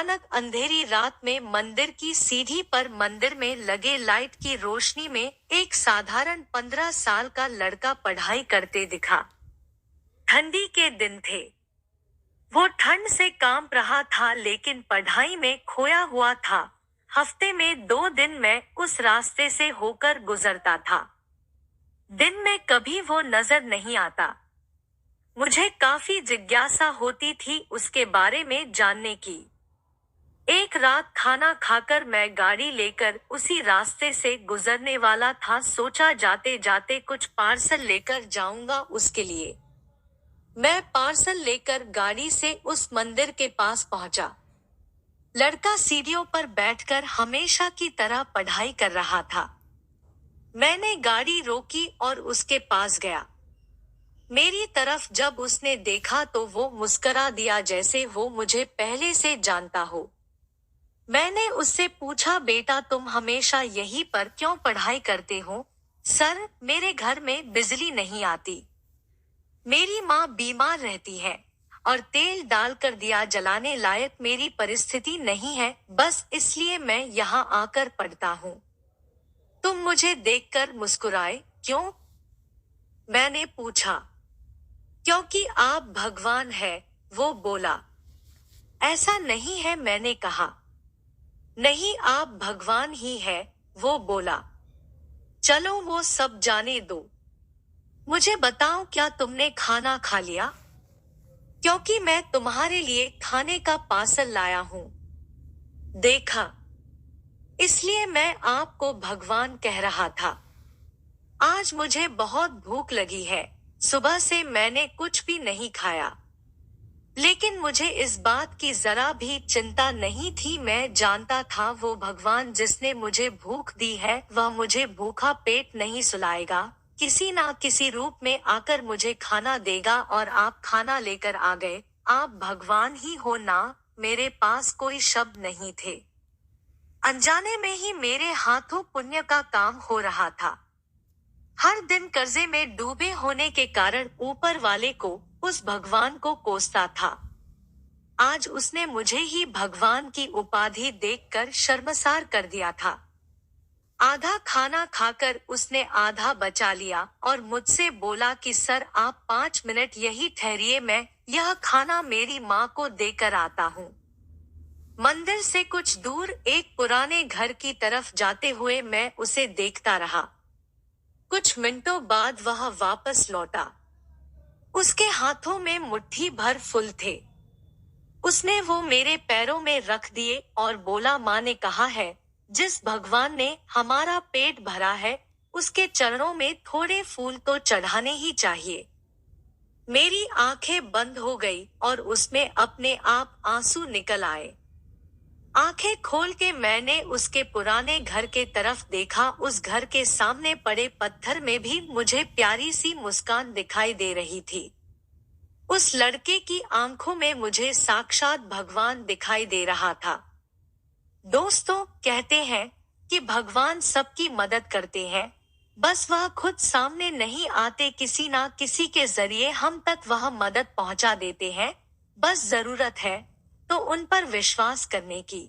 अचानक अंधेरी रात में मंदिर की सीढ़ी पर मंदिर में लगे लाइट की रोशनी में एक साधारण 15 साल का लड़का पढ़ाई करते दिखा। ठंडी के दिन थे। वो ठंड से कांप रहा था लेकिन पढ़ाई में खोया हुआ था। हफ्ते में 2 दिन मैं उस रास्ते से होकर गुजरता था। दिन में कभी वो नजर नहीं आता। मुझे काफी जिज्ञासा होती थी उसके बारे में जानने की। एक रात खाना खाकर मैं गाड़ी लेकर उसी रास्ते से गुजरने वाला था। सोचा जाते जाते कुछ पार्सल लेकर जाऊंगा उसके लिए। मैं पार्सल लेकर गाड़ी से उस मंदिर के पास पहुंचा। लड़का सीढ़ियों पर बैठकर हमेशा की तरह पढ़ाई कर रहा था। मैंने गाड़ी रोकी और उसके पास गया। मेरी तरफ जब उसने देखा तो वो मुस्करा दिया जैसे वो मुझे पहले से जानता हो। मैंने उससे पूछा, बेटा तुम हमेशा यहीं पर क्यों पढ़ाई करते हो? सर, मेरे घर में बिजली नहीं आती। मेरी माँ बीमार रहती है और तेल डालकर दिया जलाने लायक मेरी परिस्थिति नहीं है, बस इसलिए मैं यहाँ आकर पढ़ता हूँ। तुम मुझे देखकर मुस्कुराए क्यों? मैंने पूछा। क्योंकि आप भगवान है, वो बोला। ऐसा नहीं है, मैंने कहा। नहीं, आप भगवान ही है, वो बोला। चलो वो सब जाने दो। मुझे बताओ, क्या तुमने खाना खा लिया? क्योंकि मैं तुम्हारे लिए खाने का पार्सल लाया हूँ। देखा, इसलिए मैं आपको भगवान कह रहा था। आज मुझे बहुत भूख लगी है। सुबह से मैंने कुछ भी नहीं खाया। लेकिन मुझे इस बात की जरा भी चिंता नहीं थी। मैं जानता था वो भगवान जिसने मुझे भूख दी है वह मुझे भूखा पेट नहीं सुलाएगा। किसी ना किसी रूप में आकर मुझे खाना देगा और आप खाना लेकर आ गए। आप भगवान ही हो ना। मेरे पास कोई शब्द नहीं थे। अनजाने में ही मेरे हाथों पुण्य का काम हो रहा था। हर दिन कर्जे में डूबे होने के कारण ऊपर वाले को, उस भगवान को कोसता था। आज उसने मुझे ही भगवान की उपाधि देकर शर्मसार कर दिया था। आधा खाना खाकर उसने आधा बचा लिया और मुझसे बोला कि सर आप 5 मिनट यही ठहरिए, मैं यह खाना मेरी माँ को देकर आता हूँ। मंदिर से कुछ दूर एक पुराने घर की तरफ जाते हुए मैं उसे देखता रहा। कुछ मिनटों बाद वह वापस लौटा। उसके हाथों में मुट्ठी भर फूल थे। उसने वो मेरे पैरों में रख दिए और बोला, माँ ने कहा है जिस भगवान ने हमारा पेट भरा है उसके चरणों में थोड़े फूल तो चढ़ाने ही चाहिए। मेरी आंखें बंद हो गई और उसमें अपने आप आंसू निकल आए। आंखें खोल के मैंने उसके पुराने घर के तरफ देखा। उस घर के सामने पड़े पत्थर में भी मुझे प्यारी सी मुस्कान दिखाई दे रही थी। उस लड़के की आंखों में मुझे साक्षात भगवान दिखाई दे रहा था। दोस्तों, कहते हैं कि भगवान सबकी मदद करते हैं, बस वह खुद सामने नहीं आते। किसी ना किसी के जरिए हम तक वह मदद पहुंचा देते हैं। बस जरूरत है तो उन पर विश्वास करने की।